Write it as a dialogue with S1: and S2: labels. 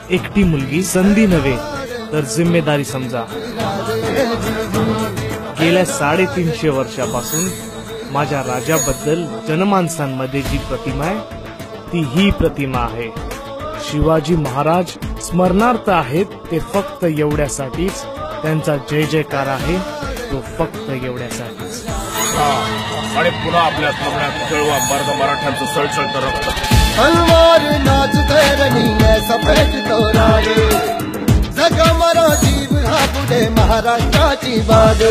S1: एकटी मुलगी संधी नव्हे तर जिम्मेदारी समजा। गेल्या 350 वर्षापासून माझ्या राजाबद्दल जनमानसांमध्ये जी प्रतिमा आहे ती ही प्रतिमा आहे। शिवाजी महाराज स्मरणार्थ आहेत ते फक्त एवढ्यासाठीच, त्यांचा जय जयकार आहे तो फक्त एवढ्यासाठीच।
S2: आणि पुन्हा आपल्या स्मरणात जळवा मराठ्यांचं सळसळतं रक्त।
S3: तलवार नाच धरणी सफेद तोराडे, जग मरा जीव हा पुढे महाराष्ट्राची बाग।